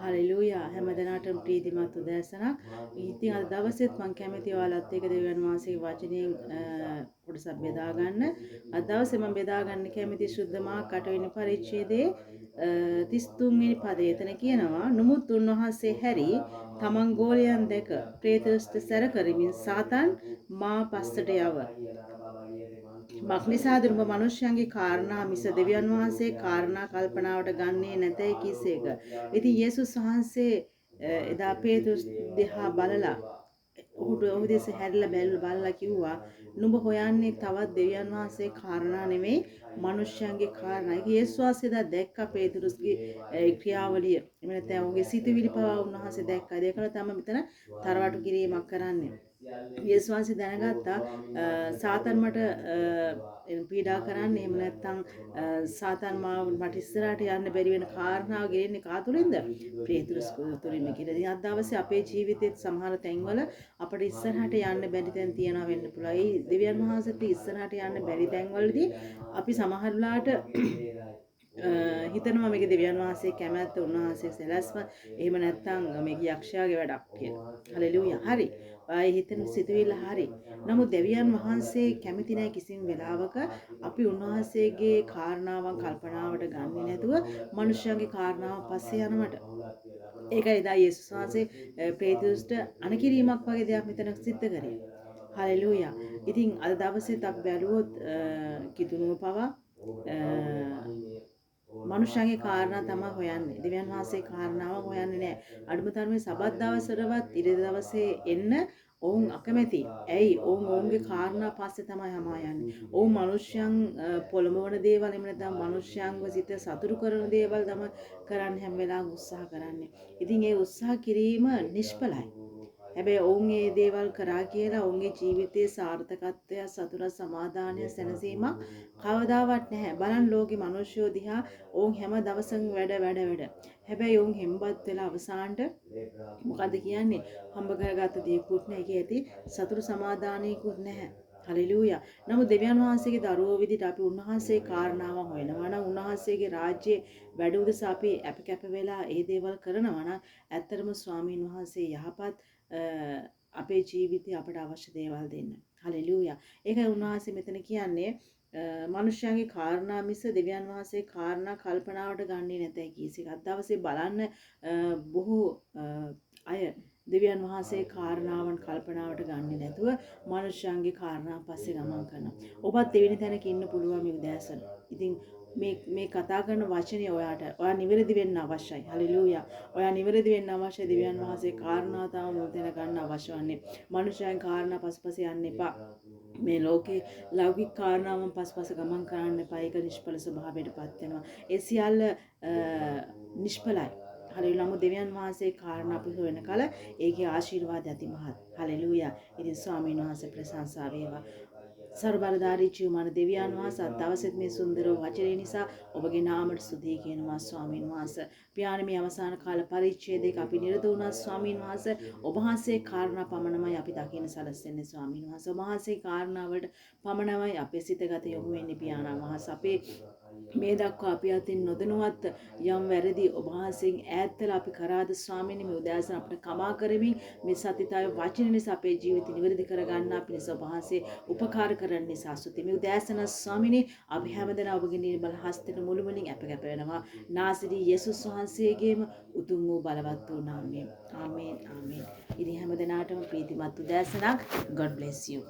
Hallelujah හැමදෙනාටම ප්‍රීතිමත් උදෑසනක්. ඉතින් අද දවසෙත් මම කැමති ඔයාලත් එක්ක දෙවියන් වහන්සේගේ වචනයෙන් කොටසක් බෙදා ගන්න. අද දවසේ මම බෙදා ගන්න කැමති සුද්ධ මාර්ක 8 වෙනි පරිච්ඡේදයේ 33 වෙනි පදය. එතන කියනවා "නමුත් උන්වහන්සේ හැරි තමන් ගෝලයන් දැක පේතරුස්ට සැර කරමින් සාතන් මා පස්සට යව. මක්නිසාද නුඹ මනුෂ්‍යයන්ගේ කාරණා මිස දෙවියන් වහන්සේ කාරණා කල්පනාවට ගන්නේ නැතයි කීසේක." ඉතින් යේසුස් වහන්සේ එදා පේතරුස් දිහා බලලා ඔහු දෙස හැරිලා බලලා කිව්වා නුඹ හොයන්නේ තවත් දෙවියන් වහන්සේ කාරණා නෙමෙයි මනුෂ්‍යයන්ගේ කාරණා. ඒක යේසුස් වහන්සේ දැක්කා පේතරුස්ගේ ක්‍රියාවලිය. එහෙම නැත්නම් ඔහුගේ සිතුවිලි පවා උන්වහන්සේ දැක්කා. ඒකල තමයි මෙතන තරවටු කිරීමක් කරන්නේ. යේසුස් වහන්සේ දැනගත්තා සාතන් මට පීඩා කරන්නේ එහෙම නැත්නම් සාතන් මට ඉස්සරහට යන්න බැරි වෙන කාරණාව ගෙන්නේ කා තුලින්ද? පේතරුස් තුලින්ම කියලා. ඉතින් අද දවසේ අපේ ජීවිතේත් සමහර තැන්වල අපිට ඉස්සරහට යන්න බැරි තැන් තියනවා වෙන්න පුළුවන්. ඒ දෙවියන් වහන්සේට ඉස්සරහට යන්න බැරි තැන්වලදී අපි සමහර වෙලාවට හිතනවා මේක දෙවියන් වහන්සේ කැමැත්ත උන්වහන්සේ සැලැස්ම එහෙම නැත්නම් මේක යක්ෂයාගේ වැඩක් කියලා. හලෙලූයා. හරි. ආයේ හිතන සිතුවිල්ල හරි. නමුත් දෙවියන් වහන්සේ කැමති නැහැ කිසිම වෙලාවක අපි උන්වහන්සේගේ කාරණාවන් කල්පනාවට ගන්නේ නැතුව මනුෂ්‍යයන්ගේ කාරණාව පස්සේ යනවට. ඒකයි එදා යේසුස් වහන්සේ පේතරුස්ට අනකිරීමක් වගේ දෙයක් මෙතන සිද්ධ කරේ. හලෙලූයා. ඉතින් අද දවසේත් අපි බැලුවොත් කිතුණුව පවා මනුෂ්‍යයන්ගේ කාරණා තමයි හොයන්නේ. දෙවියන් වහන්සේ කාරණාව හොයන්නේ නැහැ. අඩුම තරමේ සබත් දවසටවත් ඉරිද දවසේ එන්න ඔවුන් අකමැති. ඇයි? ඔවුන්ගේ කාරණා පස්සේ තමයි යමා යන්නේ. ඔවුන් මනුෂ්‍යයන් පොළඹවන දේවල් එහෙම නැත්නම් මනුෂ්‍යයන්ව සිත සතුටු කරන දේවල් තමයි කරන්න හැම වෙලාවෙම උත්සාහ කරන්නේ. ඉතින් ඒ උත්සාහ කිරීම නිෂ්ඵලයි. හැබැයි ඔවුන් මේ දේවල් කරා කියලා ඔවුන්ගේ ජීවිතයේ සාර්ථකත්වය, සතුට, සමාදානය, සැනසීමක් කවදාවත් නැහැ. බලන්න ලෝකේ මිනිස්සු දිහා ඔවුන් හැම දවසම වැඩ. හැබැයි ඔවුන් හෙම්බත් වෙලා අවසානට මොකද කියන්නේ? හම්බ කරගත්ත දේකුත් නැහැ. ඒකේ ඇති සතුට සමාදානයකුත් නැහැ. හලෙලූයා. නමුත් දෙවියන් වහන්සේගේ දරුවෝ විදිහට අපි උන්වහන්සේ කාරණාව හොයනවා නම් උන්වහන්සේගේ රාජ්‍යයේ වැඩ උදෙසා අපි කැප වෙලා ඒ දේවල් කරනවා නම් ඇත්තටම ස්වාමීන් වහන්සේ යහපත් අපේ ජීවිතේ අපට අවශ්‍ය දේවල් දෙන්න. හලෙලූයා. ඒකයි උන්වහන්සේ මෙතන කියන්නේ මනුෂ්‍යයන්ගේ කාරණා මිස දෙවියන් වහන්සේ කාරණා කල්පනාවට ගන්නේ නැතයි කීසෙක. අද දවසේ බලන්න බොහෝ අය දෙවියන් වහන්සේ කාරණාවන් කල්පනාවට ගන්නේ නැතුව මනුෂ්‍යයන්ගේ කාරණා පස්සේ ගමන් කරනවා. ඔබත් දෙවෙනි තැනක ඉන්න පුළුවන් මේ උදෑසන. ඉතින් මේ කතා කරන වචනේ ඔයා නිවැරදි වෙන්න අවශ්‍යයි. හලෙලූයා. ඔයා නිවැරදි වෙන්න අවශ්‍ය දෙවියන් වහන්සේ කාරණා තම මුල් දෙන ගන්න අවශ්‍ය වන්නේ. මනුෂ්‍යයන් කාරණා පස්පස යන්න එපා. මේ ලෝකේ ලෞකික කාරණාවන් පස්පස ගමන් කරන්න එපා. ඒක නිෂ්ඵල ස්වභාවයටපත් වෙනවා. ඒ සියල්ල නිෂ්ඵලයි. හලෙලූයා. නමුත් දෙවියන් වහන්සේ කාරණා අපි හොයන කල ඒකේ ආශිර්වාද ඇති මහත්. හලෙලූයා. ඉතින් ස්වාමීන් වහන්සේ ප්‍රශංසා වේවා. සර්වබලධාරී ජීවමාන දෙවියන් වහන්සේ අද දවසේත් මේ සුන්දර වචනේ නිසා ඔබගේ නාමයට ස්තුතියි කියනවා ස්වාමීන් වහන්සේ. පියාණන් මේ අවසාන කාල පරිච්ඡේදයක අපි නිරත වුණා ස්වාමීන් වහන්සේ. ඔබ වහන්සේ කාරණා පමණමයි අපි දකින්න සැලසෙන්නේ ස්වාමීන් වහන්සේ. ඔබ වහන්සේ කාරණා වලට පමණමයි අපේ සිතගත යොමු වෙන්නේ පියාණන් වහන්සේ. අපේ මේ දක්වා අපි අතින් නොදැනුවත් යම් වැරදි ඔබ වහන්සේගෙන් ඈත් වෙලා අපි කරාද ස්වාමීනි මේ උදෑසන අපිට කමා කරමින් මේ සතිතාවේ වචන නිසා අපේ ජීවිත නිවැරදි කරගන්න අපි නිසා ඔබ වහන්සේ උපකාර කරන්න නිසා ස්තුති. මේ උදෑසන ස්වාමීනි අපි හැමදෙනා ඔබගේ නිර්මල හස්තයට මුළුමනින් අප වෙනවා. නාසරී යේසුස් වහන්සේගේම උතුම් වූ බලවත් වූ නාමයෙන්. ආමේන්. ඉතින් හැමදෙනාටම ප්‍රීතිමත් උදෑසනක්. God bless you.